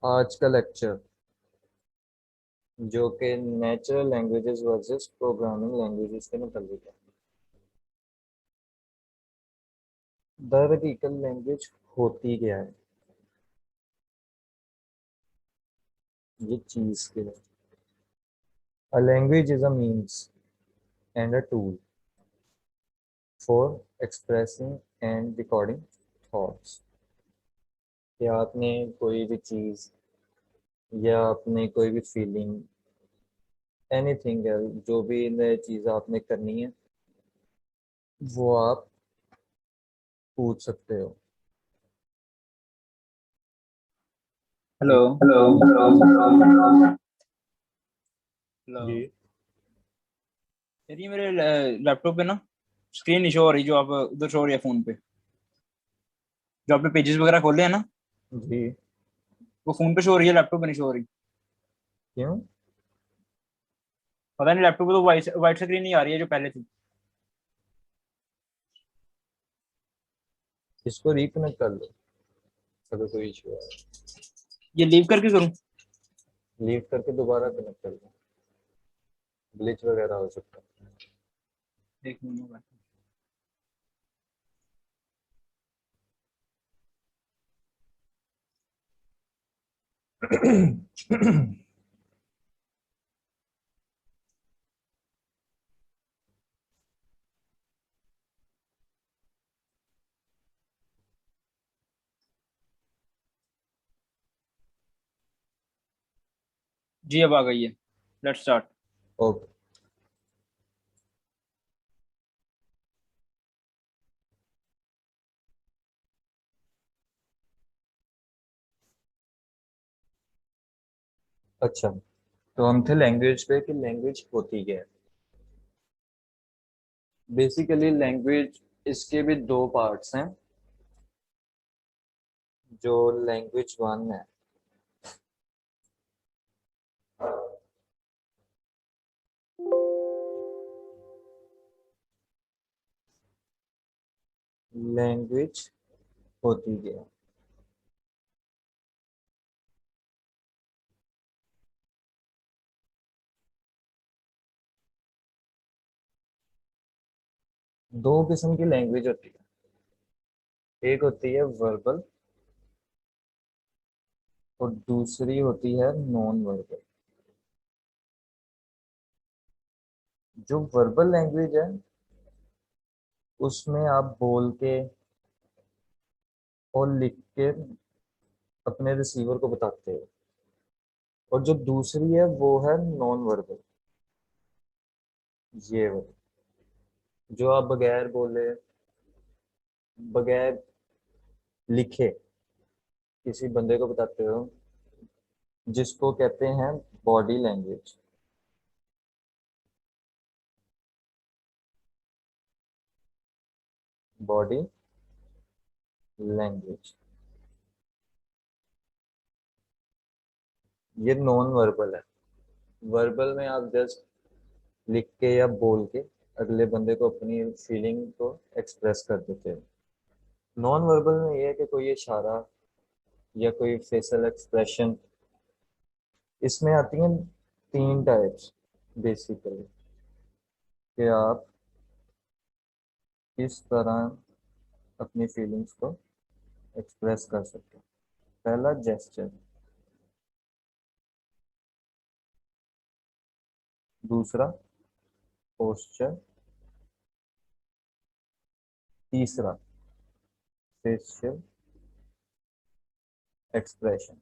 आज का लेक्चर जो कि natural languages versus programming languages के मुताबिक है। दरअसल लैंग्वेज होती क्या है? ये चीज के लिए a language is a means and a tool for expressing and recording thoughts. कि आपने कोई भी चीज या आपने कोई भी फीलिंग एनीथिंग जो भी नई चीज आपने करनी है वो आप पूछ सकते हो। हेलो। ठीक। हेलो। जी। यार ये मेरे लैपटॉप पे ना स्क्रीन नहीं शो हो रही, जो आप उधर शो हो रही है फोन पे। जो आपने पेजेस वगैरह खोले हैं ना, जी। वो फोन पे शो हो रही है, लैपटॉप पे नहीं शो हो रही। क्यों? पता नहीं, लैपटॉप पे तो वाइट वाइट स्क्रीन नहीं आ रही है जो पहले थी। इसको रिकनेक्ट कर लो अगर कोई इशू है। ये लीव करके करूँ? लीव करके दोबारा कनेक्ट कर लो, ग्लिच वगैरह हो सकता है। एक मिनट। जी अब आ गई है। Let's start. ओके। अच्छा, तो हम थे लैंग्वेज पे कि लैंग्वेज होती क्या है। बेसिकली लैंग्वेज, इसके भी दो पार्ट्स हैं। जो लैंग्वेज वन है, लैंग्वेज होती क्या है। दो किस्म की लैंग्वेज होती है, एक होती है वर्बल और दूसरी होती है नॉन वर्बल। जो वर्बल लैंग्वेज है उसमें आप बोल के और लिख के अपने रिसीवर को बताते हो, और जो दूसरी है वो है नॉन वर्बल। ये वाली जो आप बगैर बोले, बगैर लिखे किसी बंदे को बताते हो, जिसको कहते हैं बॉडी लैंग्वेज। बॉडी लैंग्वेज ये नॉन वर्बल है। वर्बल में आप जस्ट लिख के या बोल के अगले बंदे को अपनी फीलिंग को एक्सप्रेस कर देते हो। नॉन वर्बल में ये है कि कोई इशारा या कोई फेशियल एक्सप्रेशन। इसमें आती हैं तीन टाइप्स बेसिकली, कि आप किस तरह अपनी फीलिंग्स को एक्सप्रेस कर सकते हो। पहला जेस्चर, दूसरा पोस्चर, तीसरा फेशियल एक्सप्रेशन।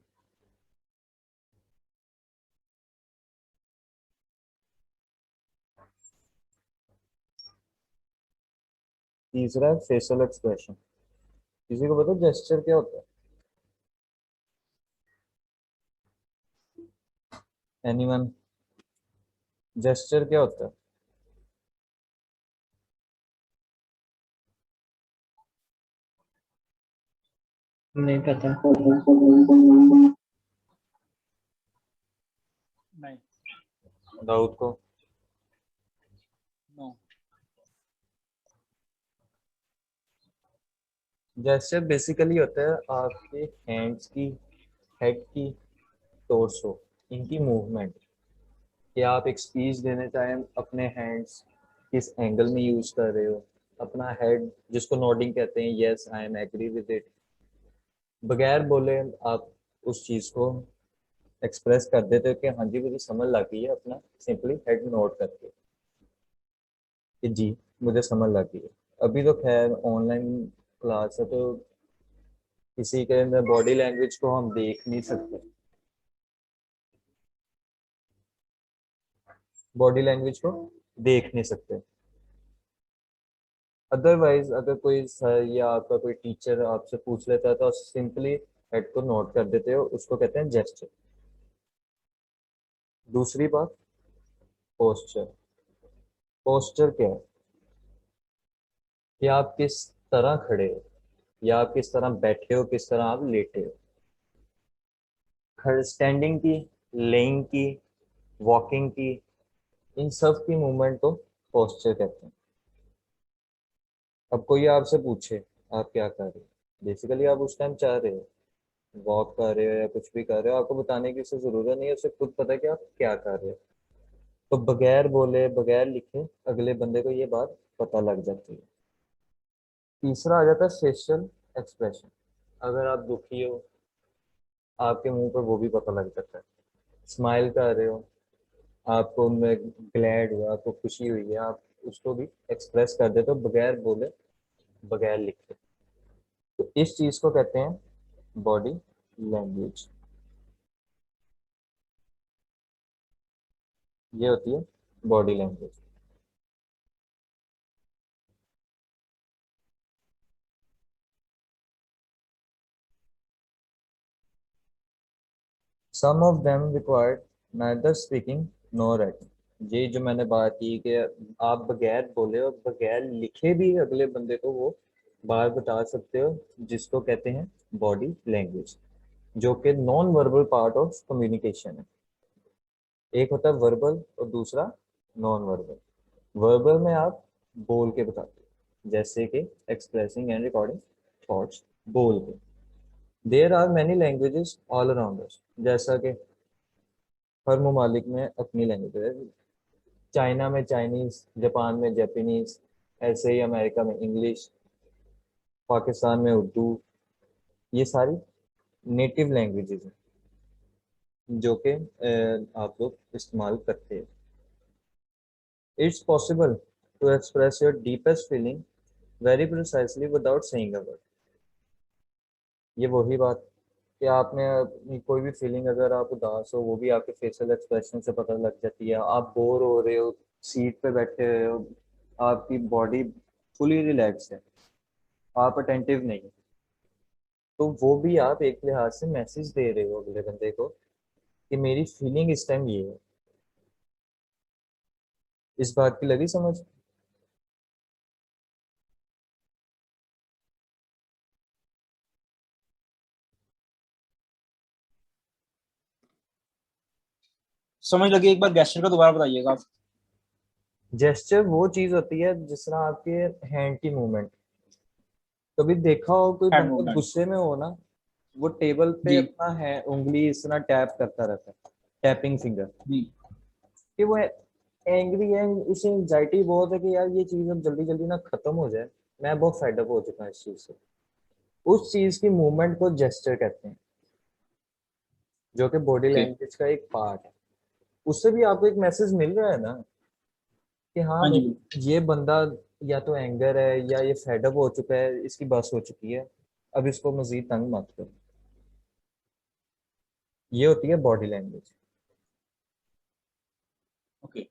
तीसरा है फेशियल एक्सप्रेशन। किसी को पता जेस्चर क्या होता है? एनीवन? जेस्चर क्या होता है? नहीं पता। नहीं। दाऊद को? नो। जेस्चर बेसिकली होता है आपके हैंड्स की, हेड की टोर्सो, इनकी मूवमेंट, कि आप एक स्पीच देने चाहें, अपने हैंड्स किस एंगल में यूज कर रहे हो, अपना हेड जिसको नोडिंग कहते हैं, yes I am agree with it, बगैर बोले आप उस चीज को एक्सप्रेस कर देते हो कि हाँ जी मुझे समझ लग गई है, अपना सिंपली हेड नोट करके कि जी मुझे समझ लग गई है। अभी तो खैर ऑनलाइन क्लास है तो किसी के अंदर बॉडी लैंग्वेज को हम देख नहीं सकते, बॉडी लैंग्वेज को देख नहीं सकते। अदरवाइज अगर कोई सर या आपका कोई टीचर आपसे पूछ लेता है तो सिंपली हेड को नोट कर देते हो, उसको कहते हैं जेस्चर। दूसरी बात, पोस्चर। पोस्चर क्या है? कि आप किस तरह खड़े हो, या आप किस तरह बैठे हो, किस तरह आप लेटे हो। खड़े स्टैंडिंग की, लेइंग की, वॉकिंग की, इन सब की मूवमेंट को पोस्चर कहते हैं। अब कोई आपसे पूछे आप क्या कर रहे हो, बेसिकली आप उस टाइम चाह रहे हो, वॉक कर रहे हो या कुछ भी कर रहे हो, आपको बताने की उसे जरूरत नहीं है, उसे खुद पता है कि आप क्या कर रहे हो। तो बगैर बोले बगैर लिखे अगले बंदे को ये बात पता लग जाती है। तीसरा आ जाता है फेशियल एक्सप्रेशन। अगर आप दुखी हो, आपके मुंह पर वो भी पता लग जाता है। स्माइल कर रहे हो, आपको उनमें ग्लैड हुआ, आपको खुशी हुई है, आप उसको भी एक्सप्रेस कर देते हो बगैर बोले बगैर लिखे। तो इस चीज को कहते हैं बॉडी लैंग्वेज। ये होती है body language. Some of them required neither speaking nor writing. ये जो मैंने बात की कि आप बगैर बोले और बगैर लिखे भी अगले बंदे को वो बात बता सकते हो, जिसको कहते हैं बॉडी लैंग्वेज, जो कि non verbal part of communication है। एक होता है वर्बल और दूसरा नॉन वर्बल। वर्बल में आप बोल के बताते हो, जैसे कि एक्सप्रेसिंग एंड रिकॉर्डिंग थॉट्स, बोल के। There are many languages all around us, जैसा कि हर ममालिक में अपनी लैंग्वेज है। चाइना में चाइनीज, जापान में जापानीज, ऐसे ही अमेरिका में इंग्लिश, पाकिस्तान में उर्दू। ये सारी नेटिव लैंग्वेजेस हैं जो कि आप लोग इस्तेमाल करते हैं। It's possible to express your deepest feeling very precisely without saying a word. ये वही बात कि आपने अपनी कोई भी फीलिंग, अगर आप उदास हो वो भी आपके फेशियल एक्सप्रेशन से पता लग जाती है। आप बोर हो रहे हो, सीट पे बैठे हुए हो, आपकी बॉडी फुली रिलैक्स है, आप अटेंटिव नहीं, तो वो भी आप एक लिहाज से मैसेज दे रहे हो अगले बंदे को कि मेरी फीलिंग इस टाइम ये है। इस बात की लगी समझ? समझ लगी, एक बार गेस्चर का दोबारा बताइएगा आप। जेस्चर वो चीज होती है जिस तरह आपके हैंड की मूवमेंट। कभी देखा हो कोई हैंड बंदा मूवमेंट। गुस्से में हो ना, वो टेबल पे जी। अपना है उंगली इस तरह टैप करता रहता है, टैपिंग फिंगर, जी। कि वो एंग्री है, उसे एंजाइटी बहुत है कि यार ये चीज अब जल्दी जल्दी ना खत्म हो जाए, मैं बहुत फेडअप हो चुका हूँ इस चीज से। उस चीज की मूवमेंट को जेस्चर कहते हैं, जो कि बॉडी ओके। लैंग्वेज का एक पार्ट है। उससे भी आपको एक मैसेज मिल रहा है ना कि हाँ हाँ जी भाई बिल्कुल। ये बंदा या तो एंगर है या ये फेडअप हो चुका है, इसकी बस हो चुकी है, अब इसको मजीद तंग मत करो। ये होती है बॉडी लैंग्वेज। ओके।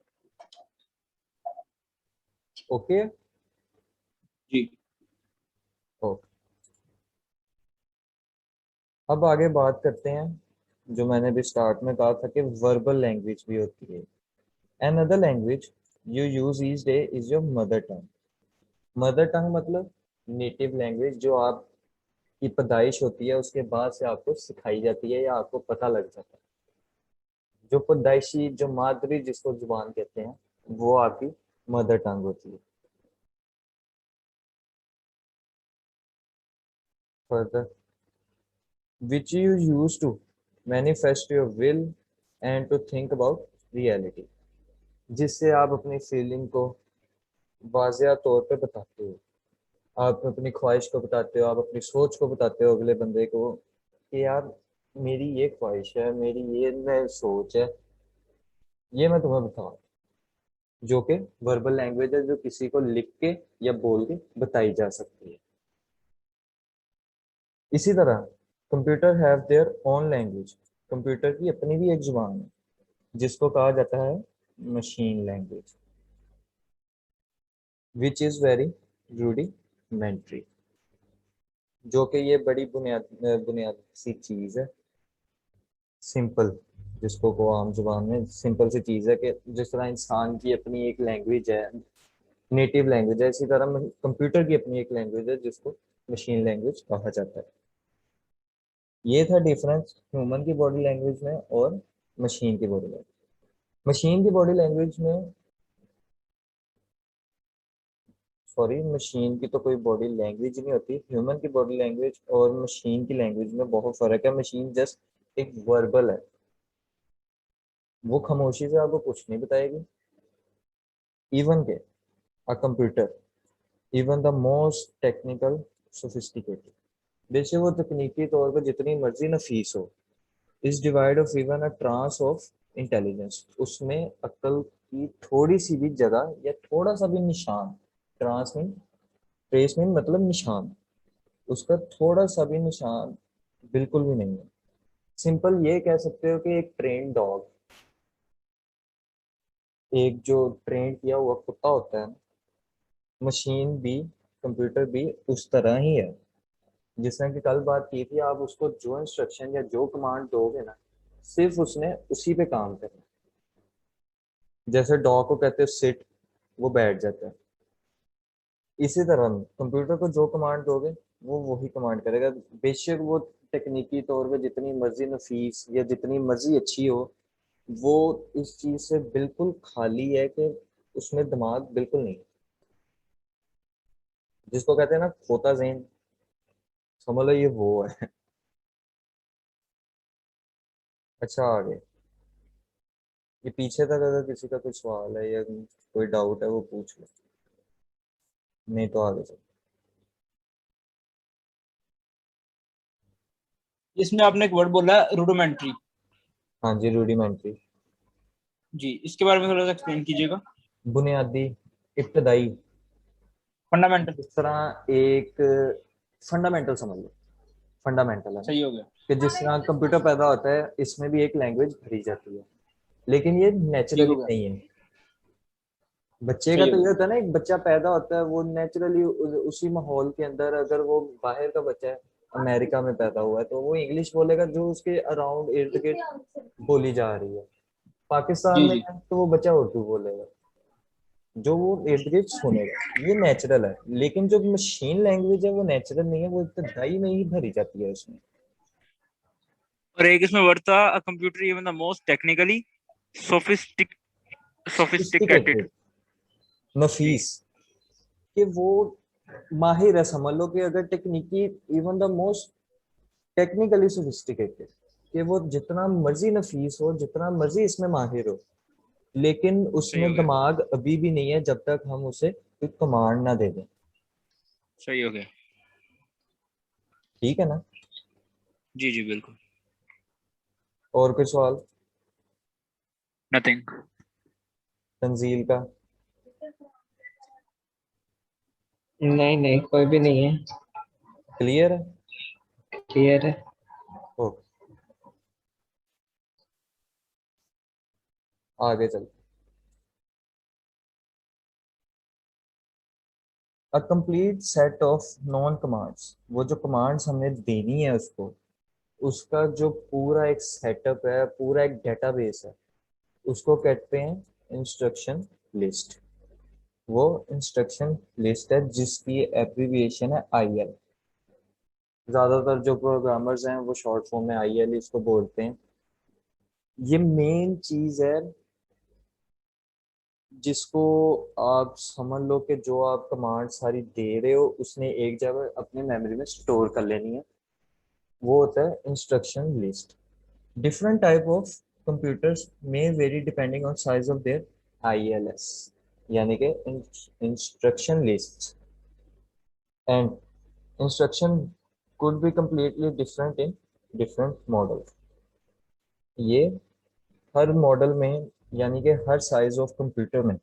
ओके। जी। ओके, अब आगे बात करते हैं जो मैंने भी स्टार्ट में कहा था कि वर्बल लैंग्वेज भी होती है। Another language you use each day is your mother tongue. Mother tongue मतलब नेटिव लैंग्वेज, जो आपकी पैदाइश होती है उसके बाद से आपको सिखाई जाती है या आपको पता लग जाता है। जो पैदाइशी, जो मादरी जिसको जुबान कहते हैं, वो आपकी मदर टंग होती है। Further, which you use to manifest your will and to think about reality, जिससे आप अपनी फीलिंग को वाज़िया तौर पे बताते हो, आप अपनी ख्वाहिश को बताते हो, आप अपनी सोच को बताते हो अगले बंदे को कि यार मेरी ये ख्वाहिश है, मेरी ये मैं सोच है, ये मैं तुम्हें बताऊँ, जो कि वर्बल लैंग्वेज है, जो किसी को लिख के या बोल के बताई जा सकती है। इसी तरह computer have their own language, computer की अपनी भी एक जुबान है जिसको कहा जाता है machine language, which is very rudimentary, जो कि ये बड़ी बुनियादी सी चीज़ है, सिंपल, जिसको को आम जुबान में सिंपल सी चीज़ है कि जिस तरह इंसान की अपनी एक लैंग्वेज है, नेटिव लैंग्वेज है, इसी तरह कंप्यूटर की अपनी एक लैंग्वेज है जिसको मशीन लैंग्वेज कहा जाता है। ये था डिफरेंस ह्यूमन की बॉडी लैंग्वेज में और मशीन की बॉडी लैंग्वेज। मशीन की बॉडी लैंग्वेज में, सॉरी, मशीन की तो कोई बॉडी लैंग्वेज नहीं होती, ह्यूमन की बॉडी लैंग्वेज और मशीन की लैंग्वेज में बहुत फर्क है। मशीन जस्ट एक वर्बल है, वो खामोशी से आपको कुछ नहीं बताएगी। इवन के अ computer, even the most technical sophisticated, बेशक वो तकनीकी तौर पर जितनी मर्जी नफीस हो, इस divide of even a trance of intelligence, उसमें अक्ल की थोड़ी सी भी जगह या थोड़ा सा भी निशान, ट्रांस मीन, ट्रेस मीन मतलब निशान, उसका थोड़ा सा भी निशान बिल्कुल भी नहीं है। सिंपल ये कह सकते हो कि एक ट्रेन डॉग, एक जो ट्रेन किया हुआ कुत्ता होता है, मशीन भी, कंप्यूटर भी उस तरह ही है। जिसने कि कल बात की थी, आप उसको जो इंस्ट्रक्शन या जो कमांड दोगे ना, सिर्फ उसने उसी पे काम करना। जैसे डॉग को कहते हो सिट, वो बैठ जाता है। इसी तरह कंप्यूटर को जो कमांड दोगे वो वही कमांड करेगा, बेशक वो तकनीकी तौर पे जितनी मर्जी नफीस या जितनी मर्जी अच्छी हो, वो इस चीज से बिल्कुल खाली है कि उसमें दिमाग बिल्कुल नहीं, जिसको कहते हैं ना खोता ज़हन, समझ लो ये वो है। अच्छा, आगे ये पीछे तक अगर किसी का कोई सवाल है या कोई डाउट है वो पूछ लो, नहीं तो आगे चलो। इसमें आपने एक वर्ड बोला रूडिमेंट्री, हाँ जी, रूडिमेंट्री, जी इसके बारे में थोड़ा सा एक्सप्लेन कीजिएगा। बुनियादी, इब्तदाई। फंडामेंटल। इस तरह एक फंडामेंटल समझ लो, फंडामेंटल है ना, सही हो गया। कि जिस तरह कंप्यूटर पैदा होता है इसमें भी एक लैंग्वेज भरी जाती है, लेकिन ये ठीक नेचुरली हो गया। नहीं है। बच्चे का सही हो तो ये गया। होता है ना, एक बच्चा पैदा होता है वो नेचुरली उसी माहौल के अंदर, अगर वो बाहर का बच्चा है, अमेरिका में पैदा हुआ है, तो वो इंग्लिश बोलेगा जो उसके अराउंड इर्द गिर्द बोली जा रही है। पाकिस्तान जी में जी। है तो वो बच्चा उर्दू बोलेगा, जो वो इर्द गिर्द सुनेगा, ये नेचुरल है। लेकिन जो मशीन लैंग्वेज है वो नेचुरल नहीं है, वो इब्तदाई में ही भरी जाती है उसमें। और एक इसमें वर्ड था a computer even the most technically sophistic sophisticated. Sophisticated, नफीस, कि वो माहिर है, समझ लो कि अगर टेक्निकी, even the most technically sophisticated, कि वो जितना मर्जी नफीस हो, जितना मर्जी इसमें माहिर हो, लेकिन सही हो उसमें गया। दिमाग अभी भी नहीं है जब तक हम उसे कोई कमांड ना दे दें। सही हो गया। ठीक है ना? जी जी बिल्कुल। और कोई सवाल नथिंग। तंजील का? नहीं नहीं, कोई भी नहीं है। क्लियर है? क्लियर है। ओके, आगे चल। A complete set of non commands, वो जो कमांड्स हमने देनी है उसको, उसका जो पूरा एक सेटअप है, पूरा एक डेटाबेस है, उसको कहते हैं इंस्ट्रक्शन लिस्ट। वो इंस्ट्रक्शन लिस्ट है जिसकी एब्रिविएशन है IL। ज्यादातर जो प्रोग्रामर्स हैं वो शॉर्ट फॉर्म में IL इसको बोलते हैं। ये मेन चीज है जिसको आप समझ लो कि जो आप कमांड सारी दे रहे हो उसने एक जगह अपनी मेमोरी में स्टोर कर लेनी है, वो होता है instruction list. Different type of computers may vary depending on size of their ILS, यानी कि instruction lists, and instruction could be completely different in different models. ये हर मॉडल में यानी कि हर साइज ऑफ कंप्यूटर में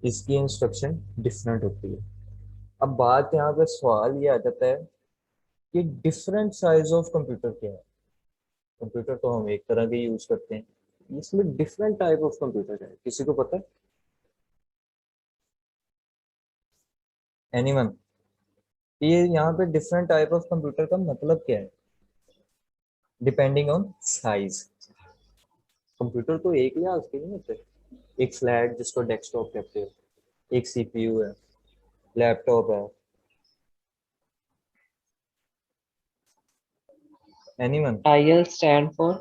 इसकी इंस्ट्रक्शन डिफरेंट होती है. अब बात यहाँ पे सवाल ये आ जाता है कि डिफरेंट साइज ऑफ कंप्यूटर क्या है. कंप्यूटर तो हम एक तरह के यूज करते हैं, इसमें डिफरेंट टाइप ऑफ कंप्यूटर है, किसी को पता है? एनीवन? ये यहाँ पे डिफरेंट टाइप ऑफ कंप्यूटर का मतलब क्या है? Depending on size. कंप्यूटर तो एक लिहाज के नहीं होते. एक फ्लैट जिसको डेस्कटॉप कहते हैं, एक सीपीयू है, लैपटॉप है. Anyone? IL stand for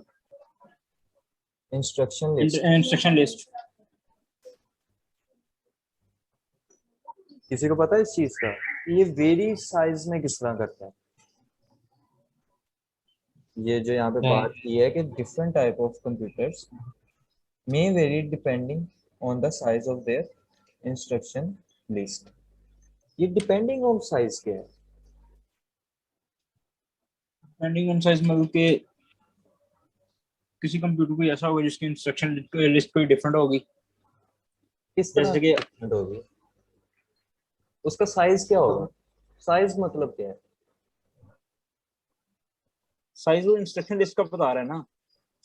instruction list. Instruction list. किसी को पता है इस चीज का? ये वेरी साइज में किस तरह करता है? ये जो यहाँ पे नहीं. बात की है कि different type of computers may vary depending on the size of their instruction list. ये depending on size क्या है? डिपेंडिंग ऑन साइज मतलब कि किसी कंप्यूटर को ऐसा होगा जिसकी इंस्ट्रक्शन लिस्ट कोई डिफरेंट होगी. किस तरह जैसे कि different होगी? उसका साइज क्या होगा? साइज मतलब क्या है? साइज वो इंस्ट्रक्शन लिस्ट का बता रहा है ना,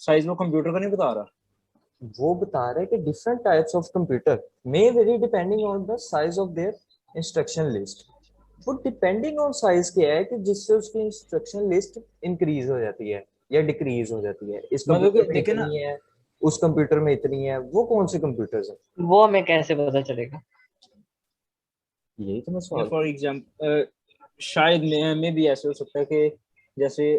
साइज वो कंप्यूटर का नहीं बता रहा. वो बता रहे हैं कि different types of computer may vary depending on the size of their instruction list. वो डिपेंडिंग ऑन साइज क्या है कि जिससे उसकी इंस्ट्रक्शन लिस्ट इंक्रीज हो जाती है या डिक्रीज हो जाती है. इस मतलब कंप्यूटर में देखिए ना, इतनी है, उस कंप्यूटर में इतनी है. वो कौन से कंप्यूटर्स हैं? वो हमें कैसे पता चलेगा? यही तो मैं सवाल. फॉर एग्जाम्पल शायद में भी ऐसे हो सकता है कि जैसे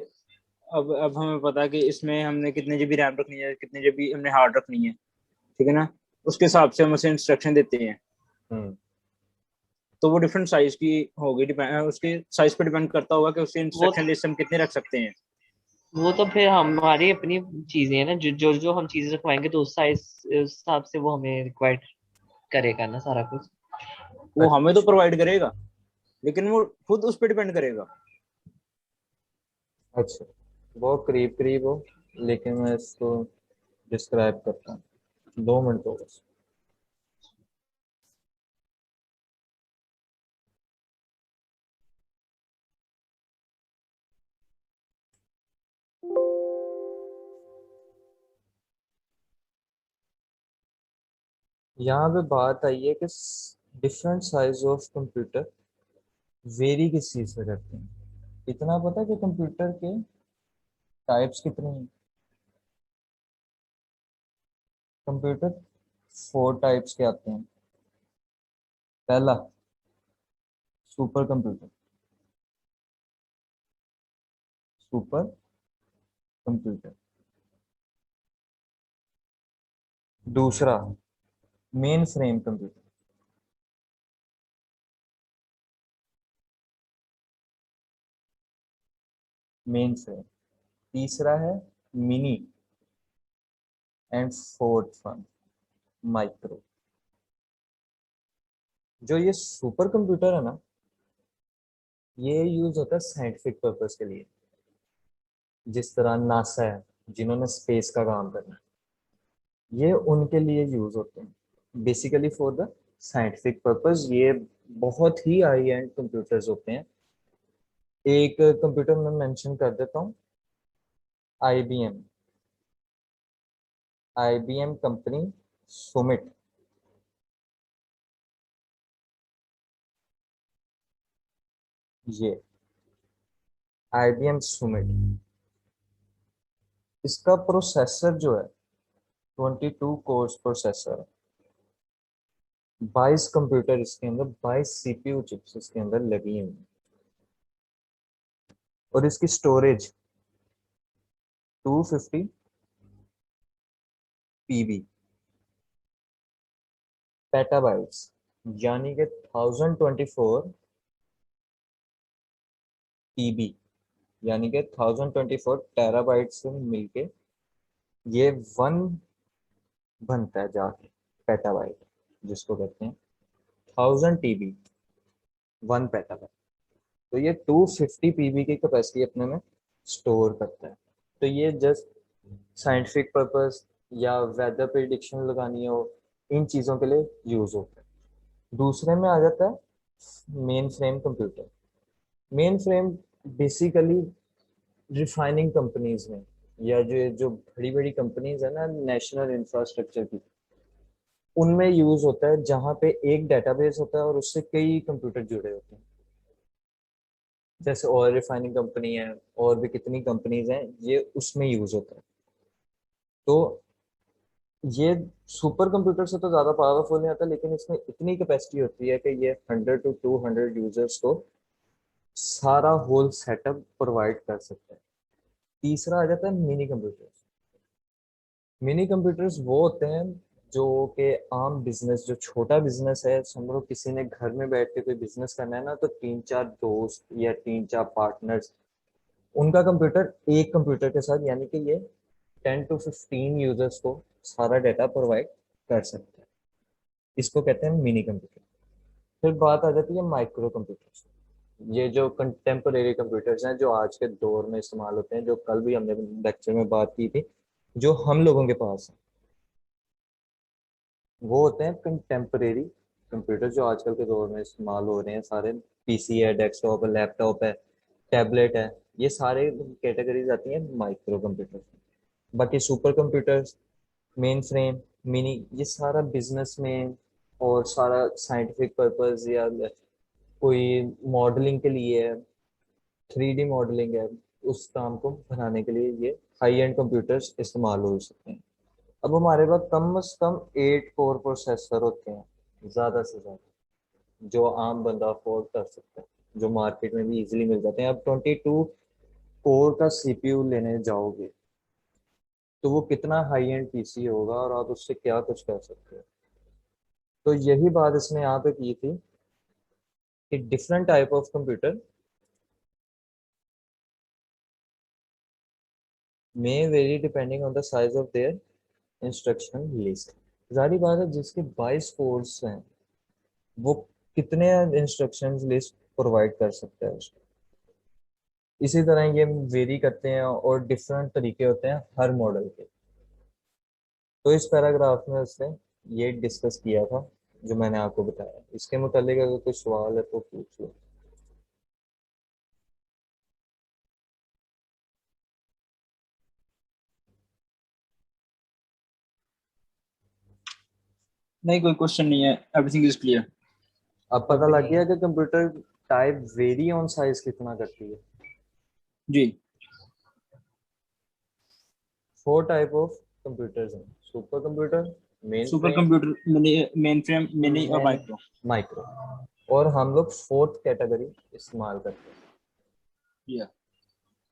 अब हमें पता है कि इसमें हमने कितने जीबी रैम रखनी है, कितने जीबी हमने हार्ड रखनी है, ठीक है ना, उसके हिसाब से हम उसे इंस्ट्रक्शन देते हैं. हम्म. तो वो डिफरेंट साइज की होगी, उसके साइज पे डिपेंड करता होगा कि उसके इंस्ट्रक्शन लिस्ट हम कितने रख सकते हैं. वो तो फिर हमारी अपनी चीजें हैं ना, जो जो जो हम चीजें रखवाएंगे तो उस साइज उस हिसाब से वो हमें रिक्वायर्ड करेगा ना सारा कुछ. वो हमें तो प्रोवाइड करेगा, लेकिन वो खुद उस पर डिपेंड करेगा. अच्छा, बहुत करीब करीब हो, लेकिन मैं इसको डिस्क्राइब करता हूँ. 2 मिनट हो बस. यहाँ पे बात आई है कि different size of computer very किस चीज से करते हैं. इतना पता है कि कंप्यूटर के टाइप्स कितने हैं? कंप्यूटर 4 टाइप्स के आते हैं. पहला, सुपर कंप्यूटर. Super computer. दूसरा, main frame computer. Main frame. तीसरा है mini. And fourth one, micro. जो ये सुपर कंप्यूटर है ना, ये यूज होता है साइंटिफिक पर्पस के लिए. जिस तरह नासा है, जिन्होंने स्पेस का काम करना है, ये उनके लिए यूज होते हैं. Basically for the scientific purpose. ये बहुत ही हाई एंड कंप्यूटर्स होते हैं. एक कंप्यूटर मैं मेंशन कर देता हूँ, IBM. IBM company Sumit. ये IBM सुमिट, इसका प्रोसेसर जो है 22 कोर्स प्रोसेसर है. 22 कंप्यूटर इसके अंदर, 22 CPU चिप्स इसके अंदर लगी हुई हैं. और इसकी स्टोरेज 250 PB, पेटाबाइट्स, यानी कि 1024 PB, यानी कि 1024 टेराबाइट से मिलके ये 1 बनता है जाके पेटाबाइट, जिसको कहते हैं 1000 TB 1 पेटाबाइट। तो ये 250 PB की कैपेसिटी अपने में स्टोर करता है। तो ये जस्ट साइंटिफिक पर्पस या वेदर प्रिडिक्शन लगानी हो, इन चीज़ों के लिए यूज होता है। दूसरे में आ जाता है main frame computer. Main frame basically refining companies में, या जो जो बड़ी बड़ी कंपनीज है ना नेशनल इंफ्रास्ट्रक्चर की, उनमें यूज होता है, जहाँ पे एक डेटाबेस होता है और उससे कई कंप्यूटर जुड़े होते हैं। जैसे ऑयल रिफाइनिंग कंपनी है, और भी कितनी कंपनीज हैं, ये उसमें यूज होता है। तो ये सुपर कंप्यूटर से तो ज़्यादा पावरफुल नहीं आता, लेकिन इसमें इतनी कैपेसिटी होती है कि ये 100 to 200 यूजर्स को सारा होल सेटअप प्रोवाइड कर सकता है। तीसरा आ जाता है मिनी कंप्यूटर्स। मिनी कंप्यूटर्स वो होते हैं जो कि आम बिजनेस, जो छोटा बिजनेस है, समझो किसी ने घर में बैठ के कोई बिजनेस करना है ना, तो 3 4 दोस्त या 3 4 पार्टनर्स, उनका कंप्यूटर एक कंप्यूटर के साथ, यानी कि ये 10 to 15 यूजर्स को सारा डाटा प्रोवाइड कर सकता है। इसको कहते हैं मिनी कंप्यूटर। फिर बात आ जाती है माइक्रो कंप्यूटर्स। ये जो कंटेम्परेरी कंप्यूटर्स हैं, जो आज के दौर में इस्तेमाल होते हैं, जो कल भी हमने लेक्चर में बात की थी, जो हम लोगों के पास है, वो होते हैं कंटेम्परेरी कंप्यूटर, जो आजकल के दौर में इस्तेमाल हो रहे हैं सारे। पीसी है, डेस्कटॉप है, लैपटॉप है, टैबलेट है, ये सारे कैटेगरीज आती हैं माइक्रो कंप्यूटर। बाकी super computers, main frame, mini, ये सारा बिजनेस में और सारा साइंटिफिक पर्पस या कोई मॉडलिंग के लिए है, 3D मॉडलिंग है, उस काम को बनाने के लिए ये हाई एंड कंप्यूटर्स इस्तेमाल हो सकते हैं। अब हमारे पास कम से कम 8 कोर प्रोसेसर होते हैं, ज़्यादा से ज़्यादा, जो आम बंदा अफोर्ड कर सकता है, जो मार्केट में भी इजीली मिल जाते हैं। अब 22 कोर का सीपीयू लेने जाओगे तो वो कितना हाई एंड पीसी होगा, और आप उससे क्या कुछ कर सकते हो। तो यही बात इसने यहाँ पे की थी कि different type of computer may vary depending on the size of their instruction list। जारी बात है, जिसके 22 कोर्स हैं वो कितने इंस्ट्रक्शंस लिस्ट प्रोवाइड कर सकता है उसको। इसी तरह ये वेरी करते हैं और डिफरेंट तरीके होते हैं हर मॉडल के। तो इस पैराग्राफ में उसने ये डिस्कस किया था जो मैंने आपको बताया। इसके मुतालिक अगर कोई सवाल है तो पूछ लो। नहीं, कोई क्वेश्चन नहीं है, एवरीथिंग इज क्लियर। अब पता लग गया कि computer type very on size कितना करती है। जी। 4 टाइप ऑफ कंप्यूटर्स हैं: super computer, main super frame, computer, mini, main frame, mini और माइक्रो। माइक्रो। और हम लोग 4th कैटेगरी इस्तेमाल करते हैं, या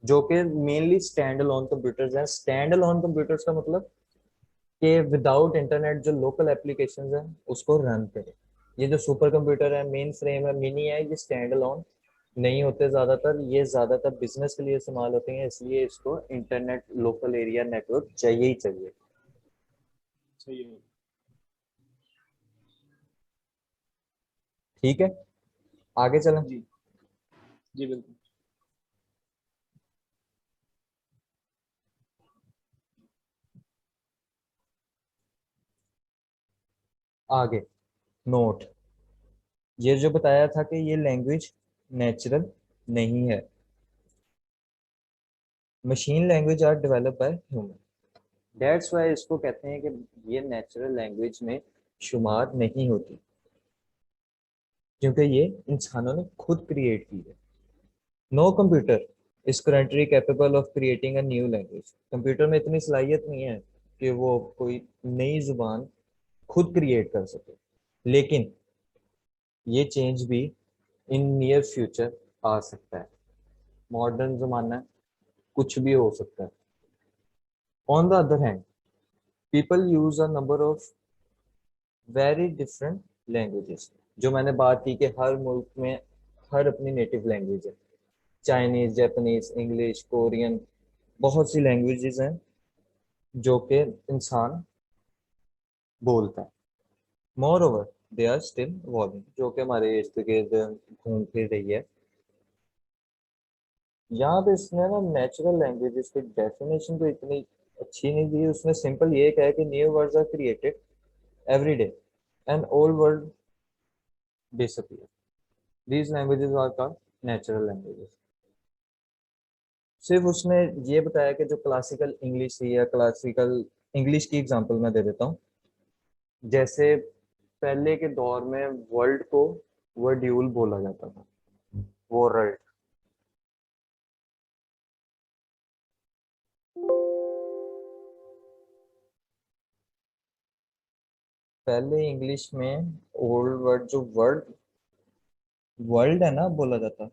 जो कि मेनली स्टैंड अलोन कंप्यूटर्स हैं। स्टैंड अलोन कंप्यूटर्स का मतलब कि विदाउट इंटरनेट जो लोकल एप्लीकेशंस हैं उसको रन करे। ये जो सुपर कंप्यूटर है, मेन फ्रेम है, मिनी है, ये स्टैंड अलोन नहीं होते ज़्यादातर। ये ज़्यादातर बिजनेस के लिए इस्तेमाल होते हैं, इसलिए इसको इंटरनेट लोकल एरिया नेटवर्क चाहिए ही चाहिए। सही है। ठीक है, आगे चलें। जी जी बिल्कुल। आगे नोट, ये जो बताया था कि ये लैंग्वेज नेचुरल नहीं है। Machine language are develop by human, that's why इसको कहते हैं कि ये नेचुरल लैंग्वेज में शुमार नहीं होती, क्योंकि ये इंसानों ने खुद क्रिएट की है। No computer is currently capable of creating a new language. Computer में इतनी सलाहियत नहीं है कि वो कोई नई जुबान खुद क्रिएट कर सके, लेकिन ये चेंज भी इन नियर फ्यूचर आ सकता है। मॉडर्न जमाना है, कुछ भी हो सकता है। On the other hand, people use a number of very different languages. जो मैंने बात की कि हर मुल्क में हर अपनी नेटिव लैंग्वेज है। चाइनीज, जापानीज, इंग्लिश, कोरियन, बहुत सी लैंग्वेजेस हैं जो कि इंसान बोलता है। Moreover they are still evolving, जो कि हमारे इर्द गिर्द घूम फिर रही है। यहाँ पे इसने ना नेचुरल लैंग्वेजेस की डेफिनेशन तो इतनी अच्छी नहीं दी, उसने सिंपल ये कहा है कि new words are created every day and old word disappear, these languages are called natural languages. सिर्फ उसने ये बताया कि जो क्लासिकल इंग्लिश थी या क्लासिकल इंग्लिश की एग्जांपल मैं दे देता हूँ। जैसे पहले के दौर में वर्ल्ड को वर्ड्यूल बोला जाता था, वर्ल्ड। पहले इंग्लिश में ओल्ड वर्ड जो वर्ड वर्ल्ड है ना बोला जाता,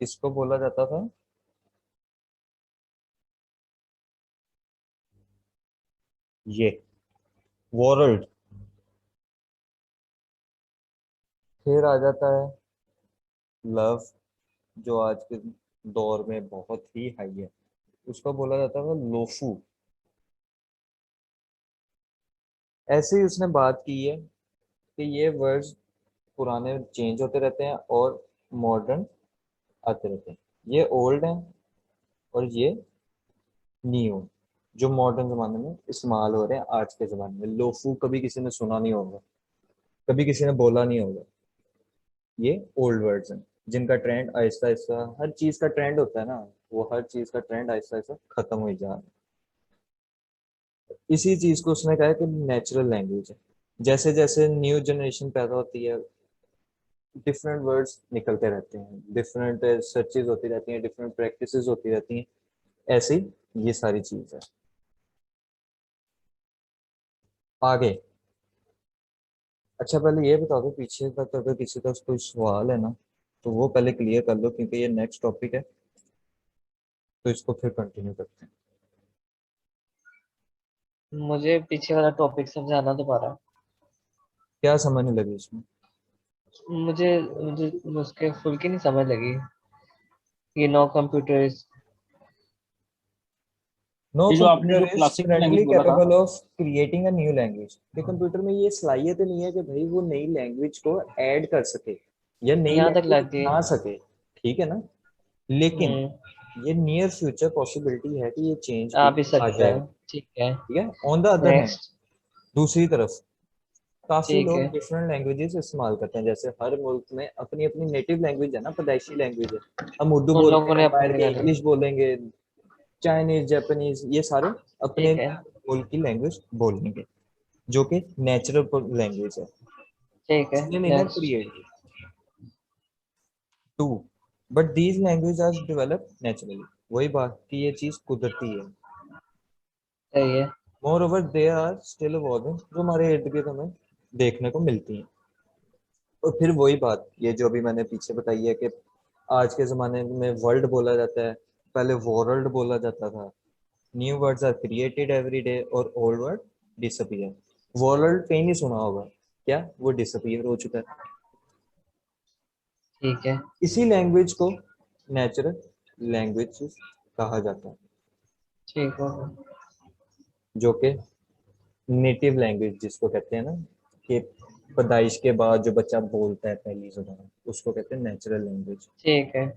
किसको बोला जाता था? ये वर्ल्ड। फिर आ जाता है लव, जो आज के दौर में बहुत ही हाई है, उसको बोला जाता था लोफू। ऐसे ही उसने बात की है कि ये वर्ड्स पुराने चेंज होते रहते हैं और मॉडर्न आते रहते हैं। ये ओल्ड हैं और ये न्यू, जो मॉडर्न जमाने में इस्तेमाल हो रहे हैं आज के जमाने में। लोफू कभी किसी ने सुना नहीं होगा, कभी किसी ने बोला नहीं होगा। ये ओल्ड वर्ड्स हैं जिनका ट्रेंड आहिस्ता आहिस्ता, हर चीज का ट्रेंड होता है ना, वो हर चीज का ट्रेंड आहिस्ता आहिस्ता खत्म हो जा रहा है। इसी चीज को उसने कहा है कि नेचुरल लैंग्वेज है। जैसे जैसे न्यू जनरेशन पैदा होती है, डिफरेंट वर्ड्स निकलते रहते हैं, डिफरेंट सर्चेज होती रहती हैं, डिफरेंट प्रैक्टिसेस होती रहती हैं। ऐसे ही ये सारी चीज है। आगे, अच्छा पहले ये बता दो पीछे तक अगर किसी का कोई सवाल है ना तो वो पहले क्लियर कर लो, क्योंकि ये नेक्स्ट टॉपिक है तो इसको फिर कंटिन्यू करते हैं। मुझे पीछे वाला टॉपिक समझाना दोबारा। क्या समझने लगी इसमें? मुझे मुझे उसके फुल की नहीं समझ लगी। ये नो कंप्यूटर इज। नो ये जो आपने कंप्यूटर जो इज क्लासिकल करेंटली लैंग्वेज बोला था, capable of creating a new language. कि कंप्यूटर में ये सलाहियत नहीं है कि भाई वो नई लैंग्वेज को ऐड कर सके या नई यहाँ तक लैंग्वेज लग गई। बना सके, ठीक है ना? लेकिन हम्म। ये नियर फ्यूचर पॉसिबिलिटी है कि ये चेंज आ भी भी आ सकता जाएगा। है। ठीक है। ठीक है, on the other hand, next. दूसरी तरफ काफी ठीक लोग है। डिफरेंट लैंग्वेजेस इस्तेमाल करते हैं। जैसे हर मुल्क में अपनी अपनी नेटिव लैंग्वेज है ना, पैदाइशी लैंग्वेज है। हम उर्दू उन बोलते लोगों ने हैं, अपनी बाहर के जगह नहीं। इंग्लिश बोलेंगे, चाइनीज जापानीज ये सारे अपने ठीक है। मुल्क की लैंग्वेज बोलेंगे, जो कि नेचुरल लैंग्वेज है। ठीक है। इसने नहीं ना नेक्स्ट। क्रिएट की। Too, but these language are develop naturally, वही बात कि ये चीज कुदरती है। सही है। Moreover they are still evolving, जो हमारे इर्द गिर्द हमें देखने को मिलती हैं। और फिर वही बात ये जो अभी मैंने पीछे बताई है कि आज के ज़माने में वर्ल्ड बोला जाता है, पहले वर्ल्ड बोला जाता था। New words are created every day और ओल्ड वर्ड डिसअपीयर। वर्ल्ड कहीं नहीं सुना होगा क्या, वो डिसअपीयर हो चुका है। ठीक है। इसी लैंग्वेज को नेचुरल लैंग्वेज कहा जाता है, ठीक है। जो कि नेटिव लैंग्वेज जिसको कहते हैं ना, कि पैदाइश के बाद जो बच्चा बोलता है पहली जुबान, उसको कहते हैं नेचुरल लैंग्वेज। ठीक है।